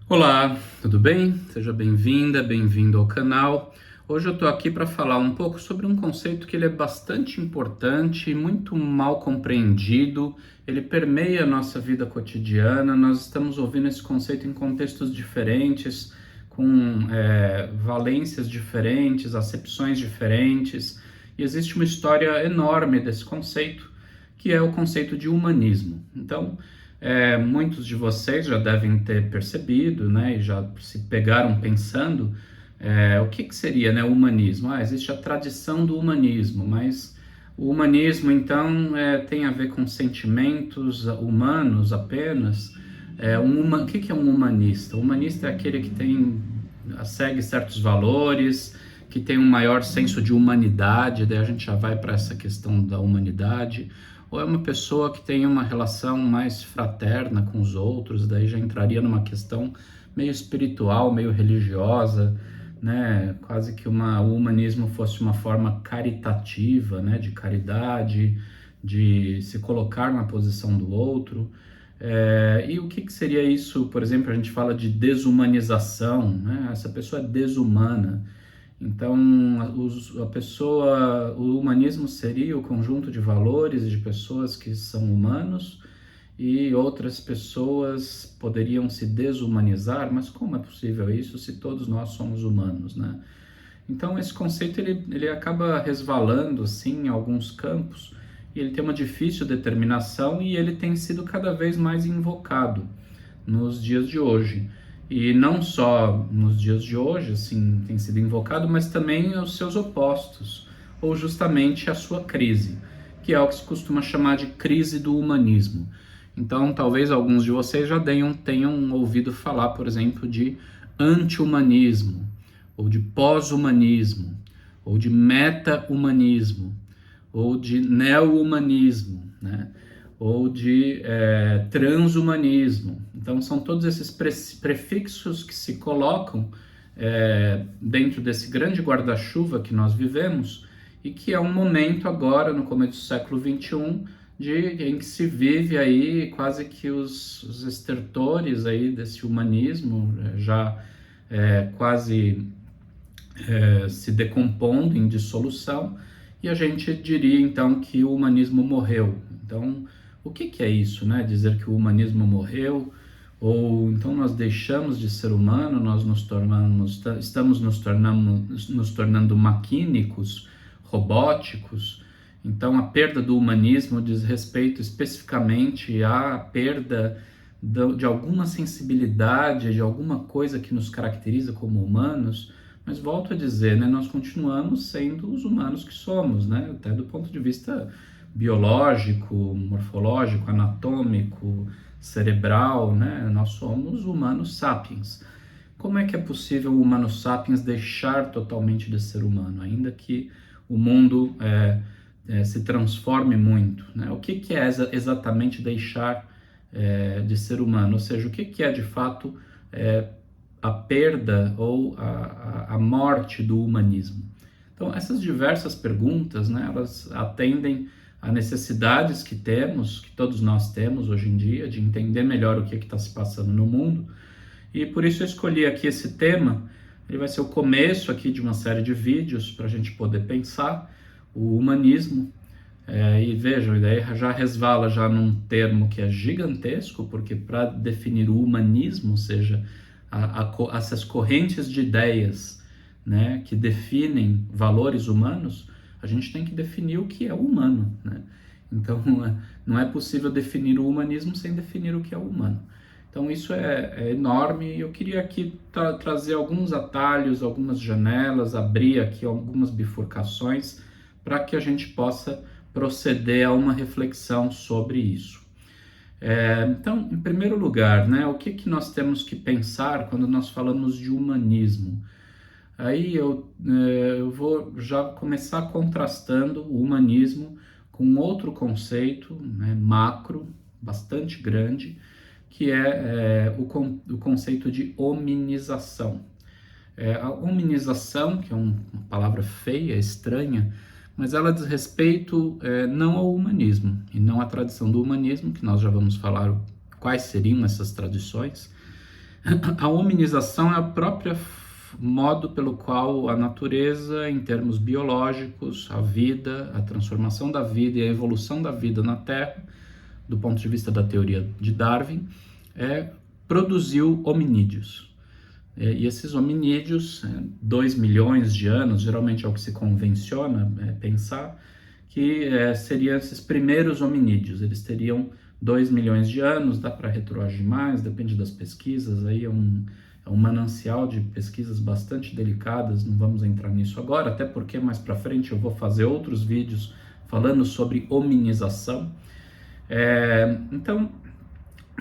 Olá, tudo bem? Seja bem-vinda, bem-vindo ao canal. Hoje eu estou aqui para falar um pouco sobre um conceito que ele é bastante importante e muito mal compreendido. Ele permeia a nossa vida cotidiana. Nós estamos ouvindo esse conceito em contextos diferentes, com valências diferentes, acepções diferentes. E existe uma história enorme desse conceito, que é o conceito de humanismo. Então, muitos de vocês já devem ter percebido, né, e já se pegaram pensando, o que seria, né, o humanismo? Existe a tradição do humanismo, mas o humanismo, então, tem a ver com sentimentos humanos apenas. O que é um humanista? O humanista é aquele que segue certos valores, que tem um maior senso de humanidade, daí a gente já vai para essa questão da humanidade, ou é uma pessoa que tem uma relação mais fraterna com os outros, daí já entraria numa questão meio espiritual, meio religiosa, né? Quase que o humanismo fosse uma forma caritativa, né? De caridade, de se colocar na posição do outro. E o que seria isso? Por exemplo, a gente fala de desumanização, né? Essa pessoa é desumana. Então, o humanismo seria o conjunto de valores de pessoas que são humanos e outras pessoas poderiam se desumanizar, mas como é possível isso se todos nós somos humanos, né? Então, esse conceito ele acaba resvalando assim em alguns campos e ele tem uma difícil determinação e ele tem sido cada vez mais invocado nos dias de hoje. E não só nos dias de hoje, assim, tem sido invocado, mas também os seus opostos, ou justamente a sua crise, que é o que se costuma chamar de crise do humanismo. Então, talvez alguns de vocês já tenham ouvido falar, por exemplo, de anti-humanismo, ou de pós-humanismo, ou de meta-humanismo, ou de neo-humanismo, né? Ou de transhumanismo. Então, são todos esses prefixos que se colocam dentro desse grande guarda-chuva que nós vivemos e que é um momento agora, no começo do século XXI, em que se vive aí quase que os estertores aí desse humanismo já quase se decompondo em dissolução, e a gente diria então que o humanismo morreu. Então, o que é isso, né? Dizer que o humanismo morreu, ou então nós deixamos de ser humano, estamos nos tornando maquínicos, robóticos. Então, a perda do humanismo diz respeito especificamente à perda de alguma sensibilidade, de alguma coisa que nos caracteriza como humanos. Mas volto a dizer, né, nós continuamos sendo os humanos que somos, né, até do ponto de vista biológico, morfológico, anatômico, cerebral, né, nós somos humanos sapiens. Como é que é possível o humano sapiens deixar totalmente de ser humano, ainda que o mundo se transforme muito, né? O que é exatamente deixar de ser humano? Ou seja, o que é de fato a perda ou a morte do humanismo? Então, essas diversas perguntas, né, elas atendem a necessidades que temos, que todos nós temos hoje em dia, de entender melhor o que está se passando no mundo. E por isso eu escolhi aqui esse tema. Ele vai ser o começo aqui de uma série de vídeos para a gente poder pensar o humanismo. E vejam, daí já resvala já num termo que é gigantesco, porque para definir o humanismo, ou seja, essas correntes de ideias, né, que definem valores humanos, a gente tem que definir o que é o humano, né? Então, não é possível definir o humanismo sem definir o que é o humano. Então, isso é enorme e eu queria aqui trazer alguns atalhos, algumas janelas, abrir aqui algumas bifurcações para que a gente possa proceder a uma reflexão sobre isso. Então, em primeiro lugar, né, o que nós temos que pensar quando nós falamos de humanismo? Aí eu vou já começar contrastando o humanismo com outro conceito, né, macro, bastante grande, que é o conceito de hominização. A hominização, que é uma palavra feia, estranha, mas ela diz respeito não ao humanismo e não à tradição do humanismo, que nós já vamos falar quais seriam essas tradições, A hominização é a própria modo pelo qual a natureza, em termos biológicos, a vida, a transformação da vida e a evolução da vida na Terra, do ponto de vista da teoria de Darwin, produziu hominídeos. E esses hominídeos, 2 milhões de anos, geralmente é o que se convenciona pensar, que seriam esses primeiros hominídeos. Eles teriam 2 milhões de anos, dá para retroagir mais, depende das pesquisas, aí é um manancial de pesquisas bastante delicadas, não vamos entrar nisso agora, até porque mais para frente eu vou fazer outros vídeos falando sobre hominização. Então,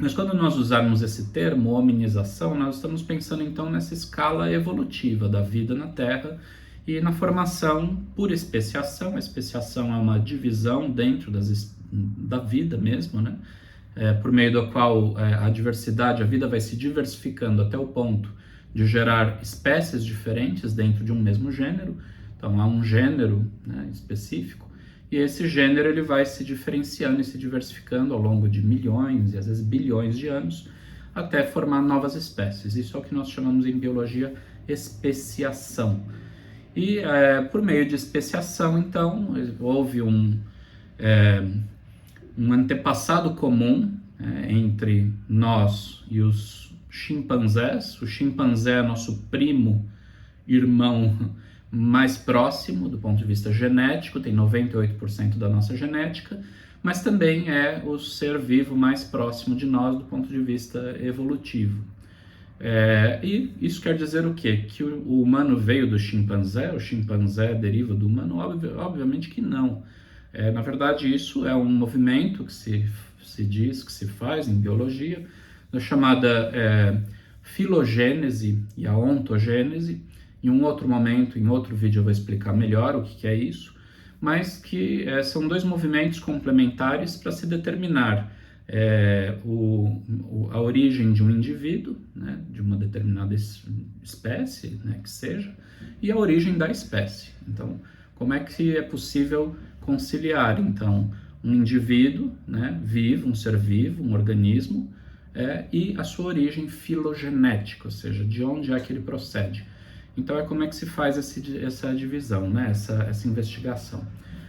mas quando nós usarmos esse termo, hominização, nós estamos pensando então nessa escala evolutiva da vida na Terra e na formação por especiação. A especiação é uma divisão dentro da vida mesmo, né? Por meio da qual a diversidade, a vida vai se diversificando até o ponto de gerar espécies diferentes dentro de um mesmo gênero. Então há um gênero, né, específico, e esse gênero ele vai se diferenciando e se diversificando ao longo de milhões e às vezes bilhões de anos até formar novas espécies. Isso é o que nós chamamos em biologia especiação. E por meio de especiação, então, houve um antepassado comum entre nós e os chimpanzés. O chimpanzé é nosso primo, irmão mais próximo do ponto de vista genético, tem 98% da nossa genética, mas também é o ser vivo mais próximo de nós do ponto de vista evolutivo. E isso quer dizer o quê? Que o humano veio do chimpanzé? O chimpanzé deriva do humano? Obviamente que não. Na verdade, isso é um movimento que se diz, que se faz em biologia, da chamada filogênese e a ontogênese. Em um outro momento, em outro vídeo, eu vou explicar melhor o que é isso, mas que são dois movimentos complementares para se determinar a origem de um indivíduo, né, de uma determinada espécie, né, que seja, e a origem da espécie. Então, como é que é possível conciliar, então, um indivíduo, né, vivo, um ser vivo, um organismo, e a sua origem filogenética, ou seja, de onde é que ele procede. Então, como é que se faz essa divisão, né, essa investigação.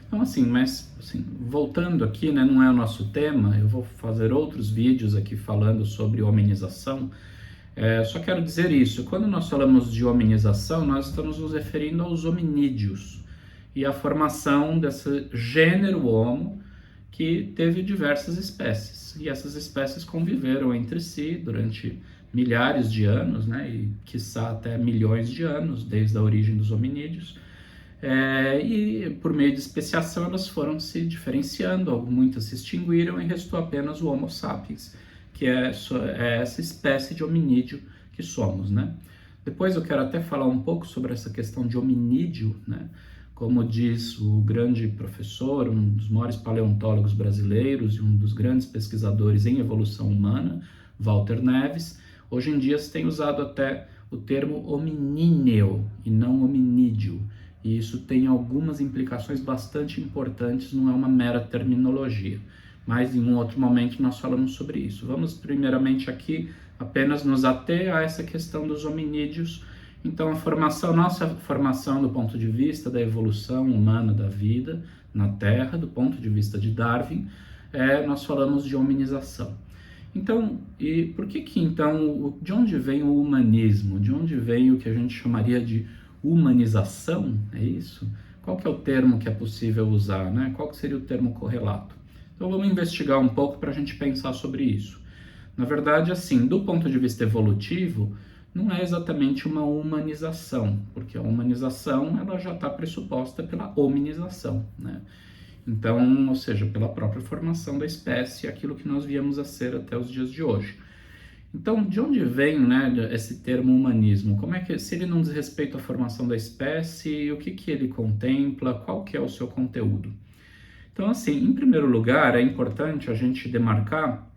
Então, mas voltando aqui, né, não é o nosso tema, eu vou fazer outros vídeos aqui falando sobre hominização. Só quero dizer isso, quando nós falamos de hominização, nós estamos nos referindo aos hominídeos e a formação desse gênero Homo que teve diversas espécies. E essas espécies conviveram entre si durante milhares de anos, né, e quiçá até milhões de anos, desde a origem dos hominídeos. E por meio de especiação elas foram se diferenciando, muitas se extinguiram e restou apenas o Homo sapiens, que é essa espécie de hominídeo que somos, né? Depois eu quero até falar um pouco sobre essa questão de hominídeo, né? Como diz o grande professor, um dos maiores paleontólogos brasileiros e um dos grandes pesquisadores em evolução humana, Walter Neves, hoje em dia se tem usado até o termo hominíneo e não hominídeo. E isso tem algumas implicações bastante importantes, não é uma mera terminologia. Mas em um outro momento nós falamos sobre isso. Vamos primeiramente aqui apenas nos ater a essa questão dos hominídeos. Então nossa formação do ponto de vista da evolução humana da vida na Terra, do ponto de vista de Darwin, nós falamos de hominização. Então, e por que então, de onde vem o humanismo? De onde vem o que a gente chamaria de humanização? É isso? Qual que é o termo que é possível usar, né? Qual que seria o termo correlato? Então vamos investigar um pouco para a gente pensar sobre isso. Na verdade, assim, do ponto de vista evolutivo, não é exatamente uma humanização, porque a humanização ela já está pressuposta pela hominização, né? Então, ou seja, pela própria formação da espécie, aquilo que nós viemos a ser até os dias de hoje. Então, de onde vem, né, esse termo humanismo? Como é que, se ele não diz respeito à formação da espécie, o que ele contempla, qual que é o seu conteúdo? Então, assim, em primeiro lugar, é importante a gente demarcar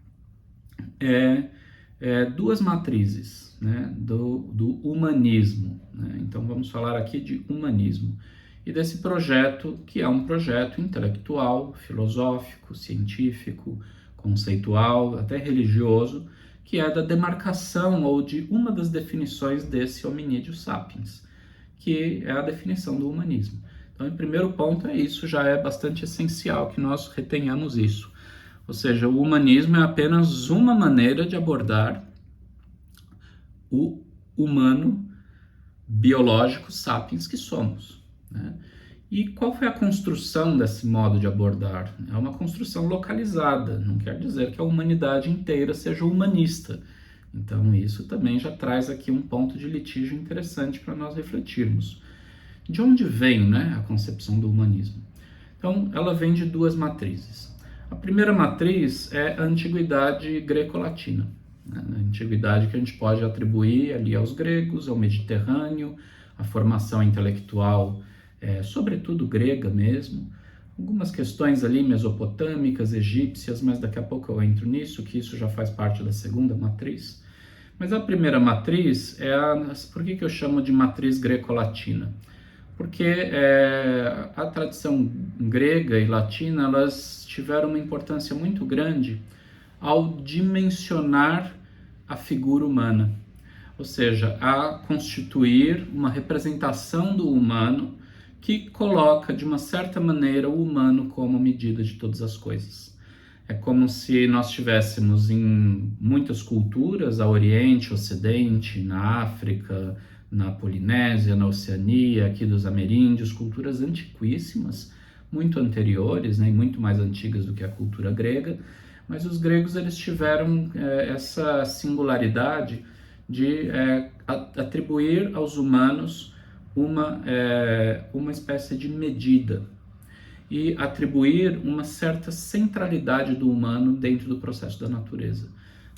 duas matrizes, né, do humanismo, né? Então, vamos falar aqui de humanismo e desse projeto, que é um projeto intelectual, filosófico, científico, conceitual, até religioso, que é da demarcação ou de uma das definições desse hominídeo sapiens, que é a definição do humanismo. Então, em primeiro ponto, é isso, já é bastante essencial que nós retenhamos isso. Ou seja, o humanismo é apenas uma maneira de abordar o humano biológico sapiens que somos, né? E qual foi a construção desse modo de abordar? É uma construção localizada, não quer dizer que a humanidade inteira seja humanista. Então, isso também já traz aqui um ponto de litígio interessante para nós refletirmos. De onde vem, né, a concepção do humanismo? Então, ela vem de duas matrizes. A primeira matriz é a antiguidade greco-latina, né? A antiguidade que a gente pode atribuir ali aos gregos, ao Mediterrâneo, a formação intelectual, sobretudo grega mesmo, algumas questões ali mesopotâmicas, egípcias, mas daqui a pouco eu entro nisso, que isso já faz parte da segunda matriz. Mas a primeira matriz por que eu chamo de matriz greco-latina? Porque a tradição grega e latina, elas tiveram uma importância muito grande ao dimensionar a figura humana, ou seja, a constituir uma representação do humano que coloca, de uma certa maneira, o humano como medida de todas as coisas. É como se nós tivéssemos em muitas culturas, a Oriente, Ocidente, na África, na Polinésia, na Oceania, aqui dos ameríndios, culturas antiquíssimas, muito anteriores, né, e muito mais antigas do que a cultura grega, mas os gregos eles tiveram essa singularidade de atribuir aos humanos uma espécie de medida e atribuir uma certa centralidade do humano dentro do processo da natureza.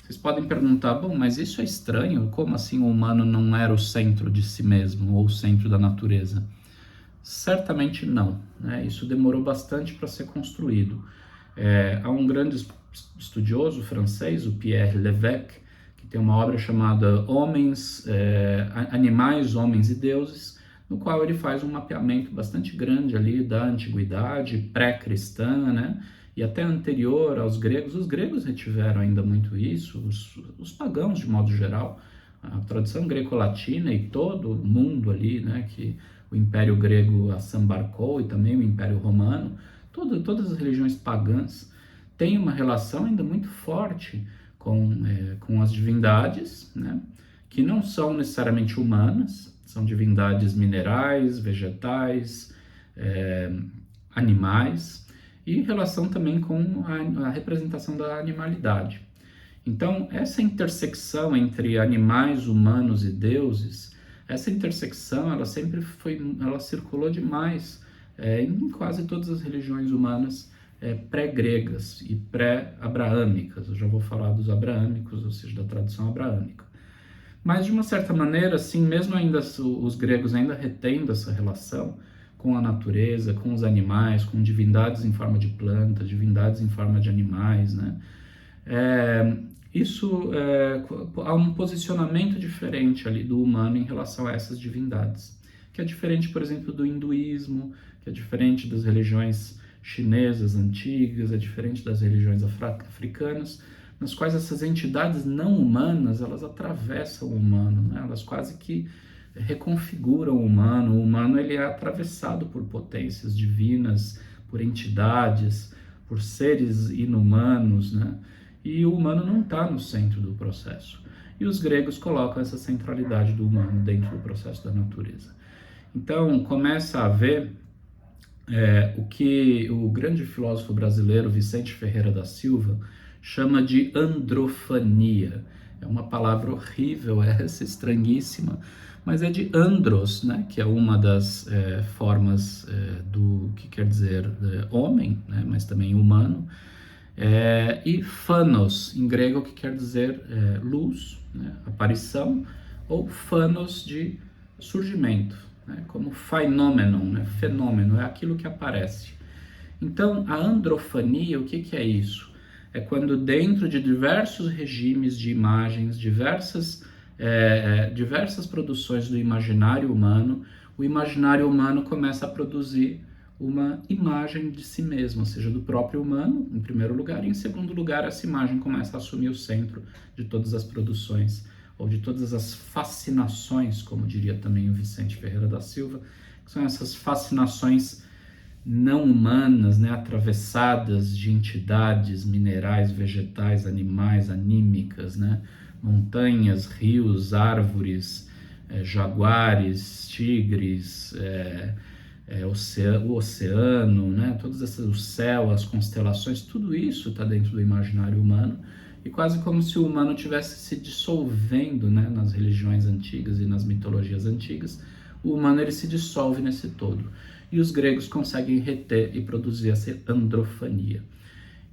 Vocês podem perguntar, bom, mas isso é estranho, como assim o humano não era o centro de si mesmo ou o centro da natureza? Certamente não, né? Isso demorou bastante para ser construído. Há um grande estudioso francês, o Pierre Lévesque, que tem uma obra chamada Animais, Homens e Deuses, no qual ele faz um mapeamento bastante grande ali da antiguidade pré-cristã, né? E até anterior aos gregos. Os gregos retiveram ainda muito isso, os pagãos de modo geral, a tradição greco-latina e todo o mundo ali, né? Que o Império Grego assambarcou e também o Império Romano, todas as religiões pagãs têm uma relação ainda muito forte com as divindades, né? Que não são necessariamente humanas, são divindades minerais, vegetais, animais, e em relação também com a representação da animalidade. Então, essa intersecção entre animais, humanos e deuses, essa intersecção, ela circulou demais em quase todas as religiões humanas pré-gregas e pré-abraâmicas. Eu já vou falar dos abraâmicos, ou seja, da tradição abraâmica. Mas, de uma certa maneira, assim, mesmo ainda os gregos ainda retendo essa relação com a natureza, com os animais, com divindades em forma de planta, divindades em forma de animais, né? Há um posicionamento diferente ali do humano em relação a essas divindades, que é diferente, por exemplo, do hinduísmo, que é diferente das religiões chinesas antigas, é diferente das religiões africanas, nas quais essas entidades não humanas, elas atravessam o humano, né? Elas quase que reconfiguram o humano. O humano ele é atravessado por potências divinas, por entidades, por seres inumanos, né? E o humano não está no centro do processo. E os gregos colocam essa centralidade do humano dentro do processo da natureza. Então, começa a haver o que o grande filósofo brasileiro Vicente Ferreira da Silva chama de androfania. É uma palavra horrível, essa, estranhíssima, mas é de andros, né, que é uma das formas do que quer dizer homem, né, mas também humano, e phanos, em grego, que quer dizer luz, né, aparição, ou phanos de surgimento, né, como phenomenon, né, fenômeno, é aquilo que aparece. Então, a androfania, o que é isso? É quando dentro de diversos regimes de imagens, diversas produções do imaginário humano, o imaginário humano começa a produzir uma imagem de si mesmo, ou seja, do próprio humano, em primeiro lugar, e em segundo lugar, essa imagem começa a assumir o centro de todas as produções, ou de todas as fascinações, como diria também o Vicente Ferreira da Silva, que são essas fascinações não humanas, né, atravessadas de entidades minerais, vegetais, animais, anímicas, né, montanhas, rios, árvores, jaguares, tigres, o oceano, né, todos esses, o céu, as constelações, tudo isso está dentro do imaginário humano, e quase como se o humano tivesse se dissolvendo, né, nas religiões antigas e nas mitologias antigas. O humano ele se dissolve nesse todo. E os gregos conseguem reter e produzir essa androfania.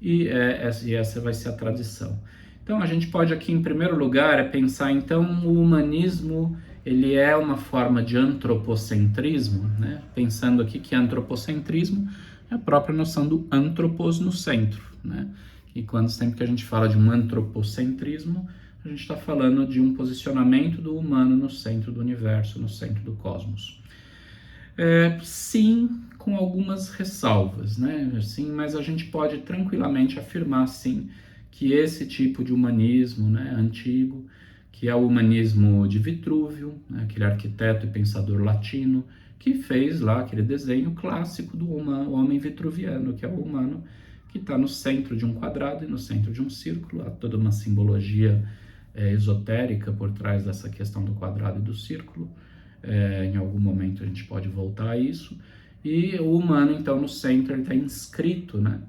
E essa vai ser a tradição. Então a gente pode aqui, em primeiro lugar, pensar, então, o humanismo ele é uma forma de antropocentrismo, né? Pensando aqui que antropocentrismo é a própria noção do antropos no centro, né? E sempre que a gente fala de um antropocentrismo, a gente está falando de um posicionamento do humano no centro do universo, no centro do cosmos. Sim, com algumas ressalvas, né? Sim, mas a gente pode tranquilamente afirmar, sim, que esse tipo de humanismo, né, antigo, que é o humanismo de Vitrúvio, né, aquele arquiteto e pensador latino, que fez lá aquele desenho clássico do homem vitruviano, que é o humano que está no centro de um quadrado e no centro de um círculo. Há toda uma simbologia esotérica por trás dessa questão do quadrado e do círculo. Em algum momento a gente pode voltar a isso. E o humano, então, no centro, está inscrito, né?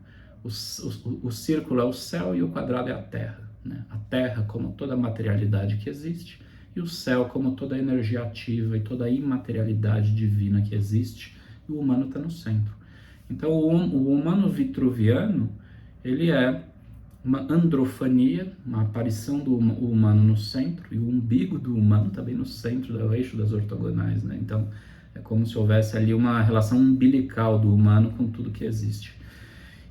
O círculo é o céu e o quadrado é a terra, né? A terra como toda a materialidade que existe e o céu como toda a energia ativa e toda a imaterialidade divina que existe, e o humano está no centro. Então o humano vitruviano, ele é uma androfania, uma aparição do humano no centro, e o umbigo do humano também no centro do eixo das ortogonais, né? Então é como se houvesse ali uma relação umbilical do humano com tudo que existe.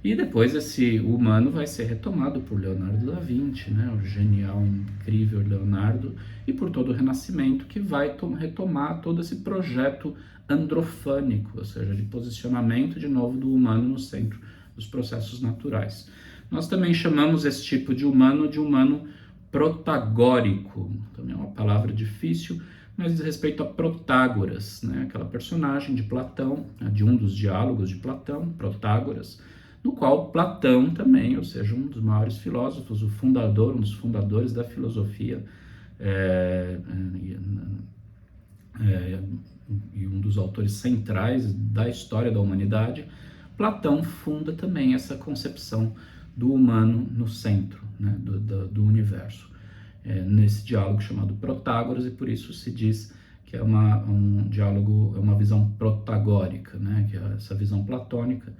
E depois esse humano vai ser retomado por Leonardo da Vinci, né? O genial, incrível Leonardo, e por todo o Renascimento, que vai retomar todo esse projeto androfânico, ou seja, de posicionamento de novo do humano no centro dos processos naturais. Nós também chamamos esse tipo de humano protagórico, também é uma palavra difícil, mas diz respeito a Protágoras, né? Aquela personagem de Platão, né? De um dos diálogos de Platão, Protágoras, no qual Platão também, ou seja, um dos maiores filósofos, um dos fundadores da filosofia, e um dos autores centrais da história da humanidade, Platão funda também essa concepção do humano no centro, né, do universo, nesse diálogo chamado Protágoras, e por isso se diz que é um diálogo, é uma visão protagórica, né, que é essa visão platônica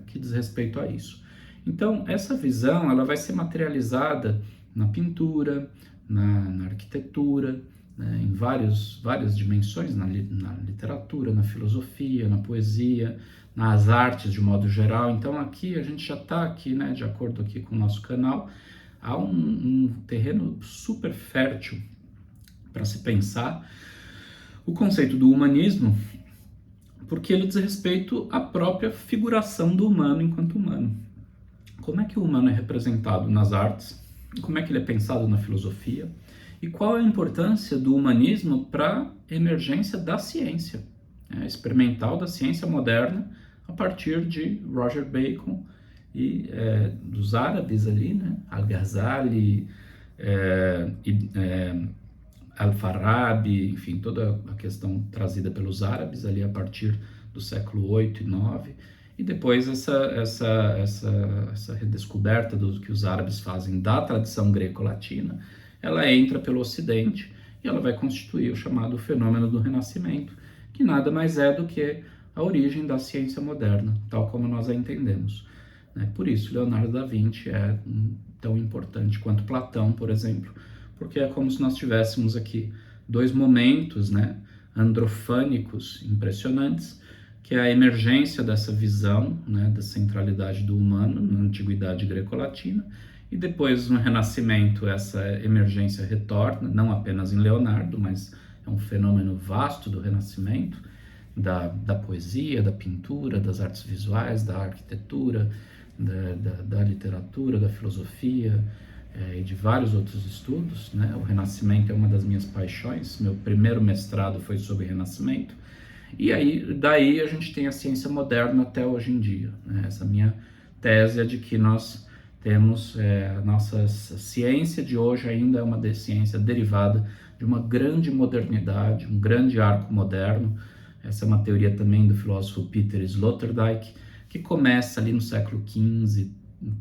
que diz respeito a isso. Então, essa visão ela vai ser materializada na pintura, na arquitetura, né, em várias dimensões, na literatura, na filosofia, na poesia, nas artes de modo geral. Então aqui a gente já está aqui, né, de acordo aqui com o nosso canal, há um terreno super fértil para se pensar o conceito do humanismo, porque ele diz respeito à própria figuração do humano enquanto humano. Como é que o humano é representado nas artes? Como é que ele é pensado na filosofia? E qual é a importância do humanismo para a emergência da ciência, experimental, da ciência moderna, a partir de Roger Bacon e dos árabes ali, né? Al-Ghazali, Al-Farabi, enfim, toda a questão trazida pelos árabes ali a partir do século 8 e 9, e depois essa redescoberta do que os árabes fazem da tradição greco-latina, ela entra pelo Ocidente e ela vai constituir o chamado fenômeno do Renascimento, que nada mais é do que a origem da ciência moderna, tal como nós a entendemos. Por isso, Leonardo da Vinci é tão importante quanto Platão, por exemplo, porque é como se nós tivéssemos aqui dois momentos, né, androfânicos impressionantes, que é a emergência dessa visão, né, da centralidade do humano na antiguidade greco-latina, e depois no Renascimento essa emergência retorna, não apenas em Leonardo, mas é um fenômeno vasto do Renascimento, da poesia, da pintura, das artes visuais, da arquitetura, da literatura, da filosofia e de vários outros estudos, né? O Renascimento é uma das minhas paixões, meu primeiro mestrado foi sobre Renascimento, e aí daí a gente tem a ciência moderna até hoje em dia, né? Essa minha tese é de que nós temos, a nossa ciência de hoje ainda é uma ciência derivada de uma grande modernidade, um grande arco moderno. Essa é uma teoria também do filósofo Peter Sloterdijk, que começa ali no século XV,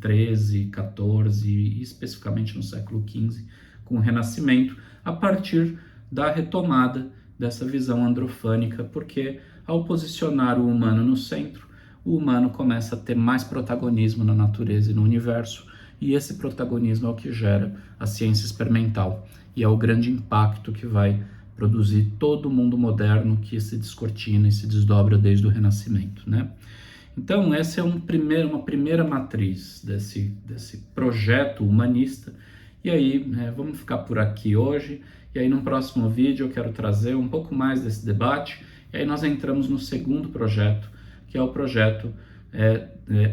XIII, XIV e especificamente no século XV, com o Renascimento, a partir da retomada dessa visão androfânica, porque ao posicionar o humano no centro, o humano começa a ter mais protagonismo na natureza e no universo, e esse protagonismo é o que gera a ciência experimental, e é o grande impacto que vai produzir todo o mundo moderno que se descortina e se desdobra desde o Renascimento, né? Então, essa é uma primeira matriz desse projeto humanista. E aí, vamos ficar por aqui hoje. E aí, no próximo vídeo, eu quero trazer um pouco mais desse debate. E aí, nós entramos no segundo projeto, que é o projeto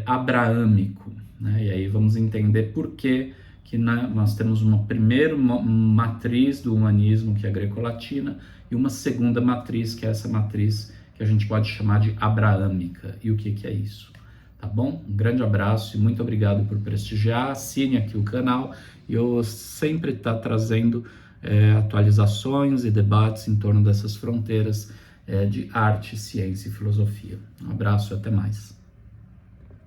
abraâmico, né? E aí, vamos entender por que nós temos uma primeira matriz do humanismo, que é a greco-latina, e uma segunda matriz, que é essa matriz que a gente pode chamar de abraâmica. E o que é isso? Tá bom? Um grande abraço e muito obrigado por prestigiar. Assine aqui o canal e eu sempre estou trazendo atualizações e debates em torno dessas fronteiras de arte, ciência e filosofia. Um abraço e até mais.